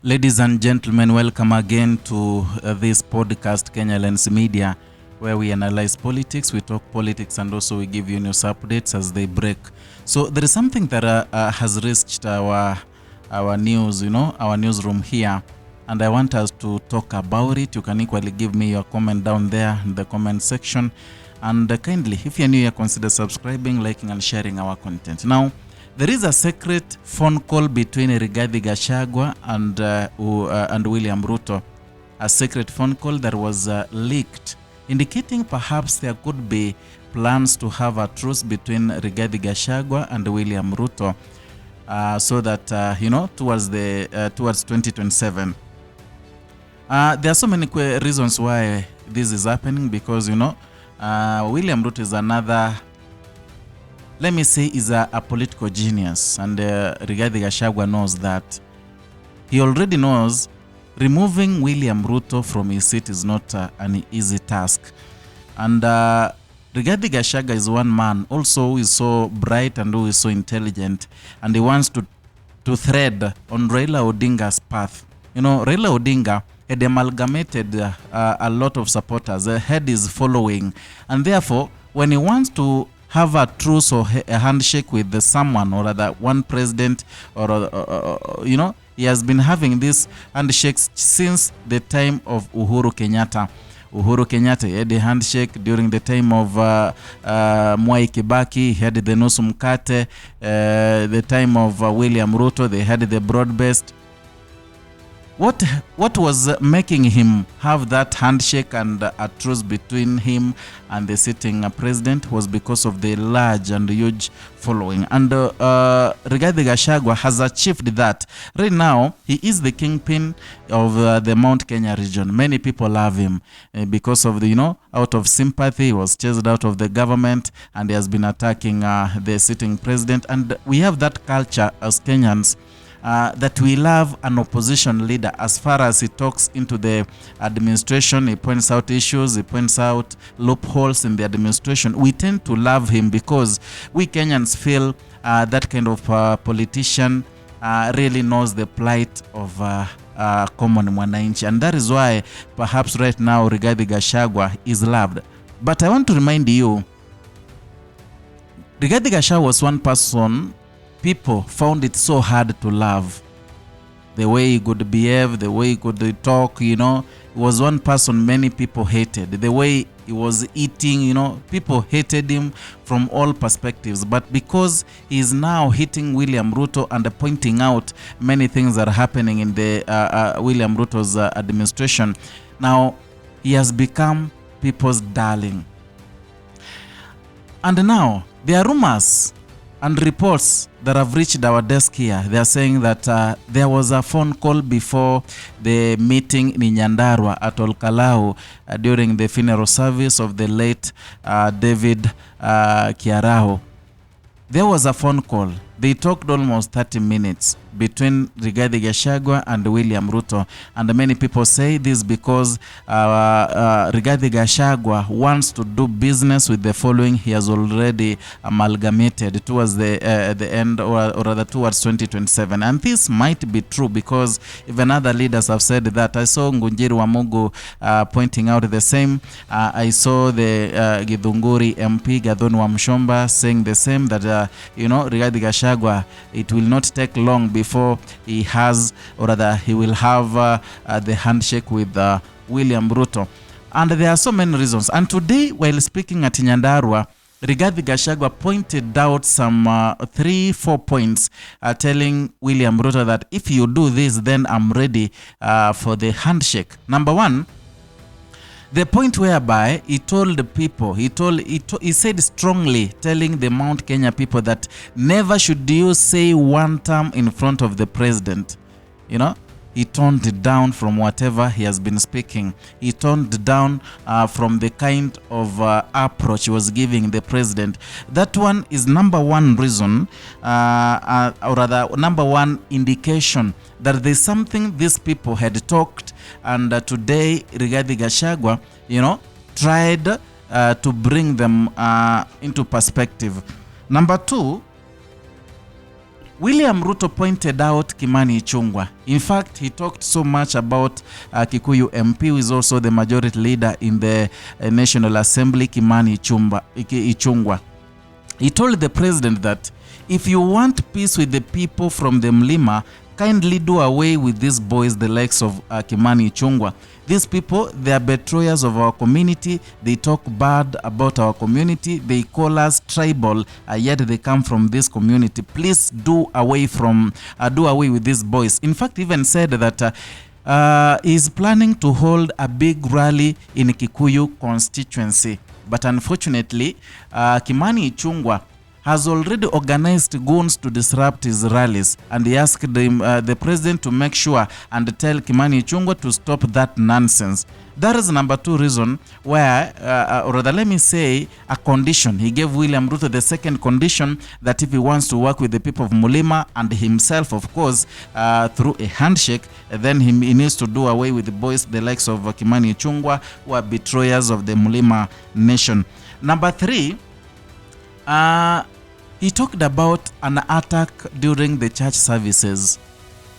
Ladies and gentlemen, welcome again to this podcast, Kenya Lens Media, where we analyze politics, we talk politics, and also we give you news updates as they break. So there is something that has reached our news, our newsroom here, and I want us to talk about it. You can equally give me your comment down there in the comment section, and kindly, if you're new here, consider subscribing, liking, and sharing our content. Now, there is a secret phone call between Rigathi Gachagua and William Ruto. A secret phone call that was leaked, indicating perhaps there could be plans to have a truce between Rigathi Gachagua and William Ruto, so that towards 2027. There are so many reasons why this is happening, because William Ruto is another, let me say, is a political genius, and Rigathi Gachagua knows that. He already knows removing William Ruto from his seat is not an easy task. And Rigathi Gachagua is one man also who is so bright and who is so intelligent, and he wants to thread on Raila Odinga's path. Raila Odinga had amalgamated a lot of supporters, had his following, and therefore when he wants to have a truce or a handshake with someone, or rather one president, or he has been having these handshakes since the time of Uhuru Kenyatta. Uhuru Kenyatta had a handshake during the time of Mwai Kibaki. He had the nusu mkate. The time of William Ruto, they had the broad-based. What was making him have that handshake and a truce between him and the sitting president was because of the large and huge following. And Rigathi Gachagua has achieved that. Right now, he is the kingpin of the Mount Kenya region. Many people love him because of the, out of sympathy. He was chased out of the government and he has been attacking the sitting president. And we have that culture as Kenyans, that we love an opposition leader as far as he talks into the administration. He points out issues, he points out loopholes in the administration. We tend to love him because we Kenyans feel that kind of politician really knows the plight of common mwananchi, and that is why perhaps right now Rigathi Gachagua is loved. But I want to remind you, Rigathi Gachagua was one person people found it so hard to love. The way he could behave, the way he could talk, he was one person many people hated. The way he was eating, people hated him from all perspectives. But because he is now hitting William Ruto and pointing out many things that are happening in the William Ruto's administration, now he has become people's darling. And now there are rumors and reports that have reached our desk here. They are saying that there was a phone call before the meeting in Nyandarua at Olkalau during the funeral service of the late David Kiaraho. There was a phone call. They talked almost 30 minutes between Rigathi Gachagua and William Ruto. And many people say this because Rigathi Gachagua wants to do business with the following he has already amalgamated towards the end, or rather towards 2027. And this might be true because even other leaders have said that. I saw Ngunjiri Wamugu pointing out the same. I saw the Githunguri MP Gathoni Wamshomba saying the same, that Rigathi Gachagua, it will not take long before he has, or rather he will have the handshake with William Ruto. And there are so many reasons. And today, while speaking at Nyandarua, Rigathi Gachagua pointed out some 3-4 points, telling William Ruto that if you do this, then I'm ready for the handshake. Number one, the point whereby he told the people, he said strongly, telling the Mount Kenya people that never should you say one term in front of the president. He toned it down from whatever he has been speaking. He toned down from the kind of approach he was giving the president. That one is number one reason, or rather number one indication that there's something these people had talked, and today Rigathi Gachagua, tried to bring them into perspective. Number two, William Ruto pointed out Kimani Ichung'wah. In fact, he talked so much about Kikuyu MP, who is also the majority leader in the National Assembly, Kimani Ichung'wah. He told the president that if you want peace with the people from the Mlima, kindly do away with these boys, the likes of Kimani Ichung'wah. These people, they are betrayers of our community. They talk bad about our community. They call us tribal, yet they come from this community. Please do away with these boys. In fact, even said that he's planning to hold a big rally in Kikuyu constituency. But unfortunately, Kimani Ichung'wah has already organized goons to disrupt his rallies, and he asked the president to make sure and tell Kimani Ichung'wah to stop that nonsense. That is number 2 reason where, or rather let me say, a condition. He gave William Ruto the second condition, that if he wants to work with the people of Mulima and himself, of course, through a handshake, then he needs to do away with the boys, the likes of Kimani Ichung'wah, who are betrayers of the Mulima nation. Number 3, he talked about an attack during the church services.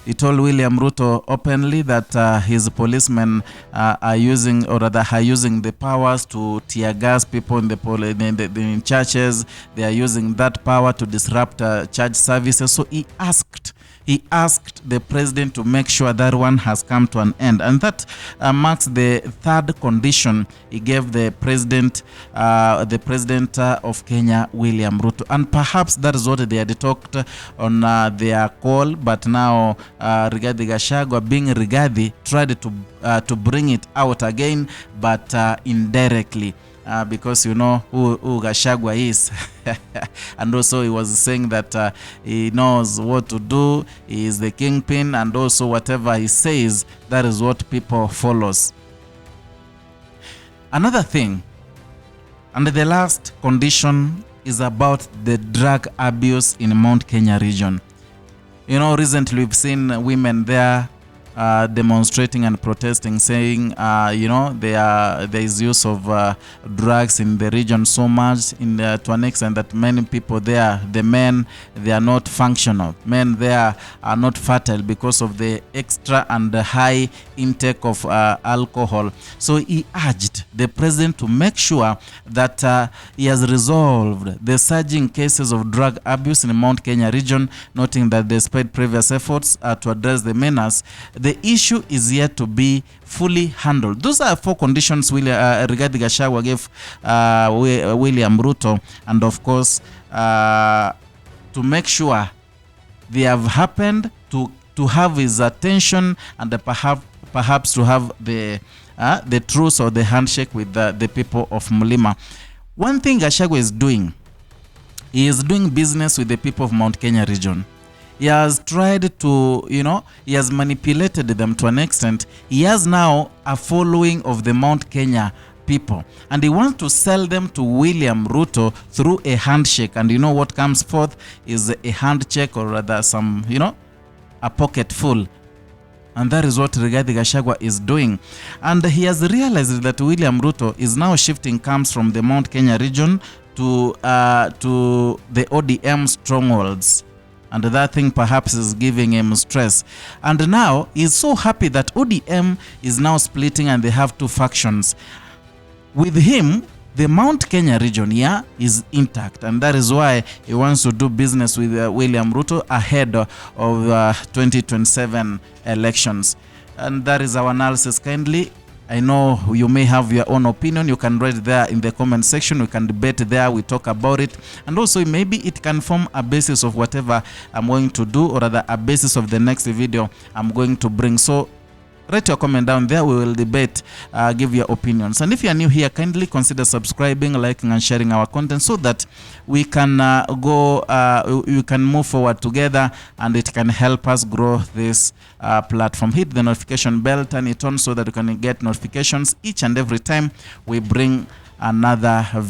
He told William Ruto openly that his policemen are using, or rather are using the powers to tear gas people in churches. They are using that power to disrupt church services. So he asked the president to make sure that one has come to an end, and that marks the 3rd condition he gave the president of Kenya, William Ruto. And perhaps that is what they had talked on their call, but now Rigathi Gachagua, being Rigathi, tried to bring it out again, but indirectly. Because you know who Gachagua is. And also he was saying that he knows what to do, he is the kingpin, and also whatever he says, that is what people follows. Another thing, and the last condition, is about the drug abuse in Mount Kenya region. You know, recently we've seen women there demonstrating and protesting, saying, you know, there is use of drugs in the region so much, to an extent that many people there, the men, they are not functional. Men there are not fertile because of the extra and high intake of alcohol. So he urged the president to make sure that he has resolved the surging cases of drug abuse in Mount Kenya region, noting that despite previous efforts to address the menace, the issue is yet to be fully handled. Those are 4 conditions Rigathi Gachagua gave William Ruto, and of course to make sure they have happened, to have his attention, and perhaps to have the truce or the handshake with the people of Mulima. One thing Gachagua is doing, he is doing business with the people of Mount Kenya region. He has tried to, you know, he has manipulated them to an extent. He has now a following of the Mount Kenya people, and he wants to sell them to William Ruto through a handshake. And you know what comes forth is a handshake, or rather some, you know, a pocket full. And that is what Rigathi Gachagua is doing. And he has realized that William Ruto is now shifting camps from the Mount Kenya region to the ODM strongholds. And that thing perhaps is giving him stress. And now he's so happy that ODM is now splitting and they have 2 factions. With him, the Mount Kenya region is intact, and that is why he wants to do business with William Ruto ahead of 2027 elections. And that is our analysis. Kindly, I know you may have your own opinion. You can write there in the comment section. We can debate there. We talk about it. And also maybe it can form a basis of whatever I'm going to do, or rather a basis of the next video I'm going to bring. So write your comment down there. We will debate, give your opinions. And if you are new here, kindly consider subscribing, liking, and sharing our content so that we can we can move forward together, and it can help us grow this platform. Hit the notification bell, turn it on so that you can get notifications each and every time we bring another video.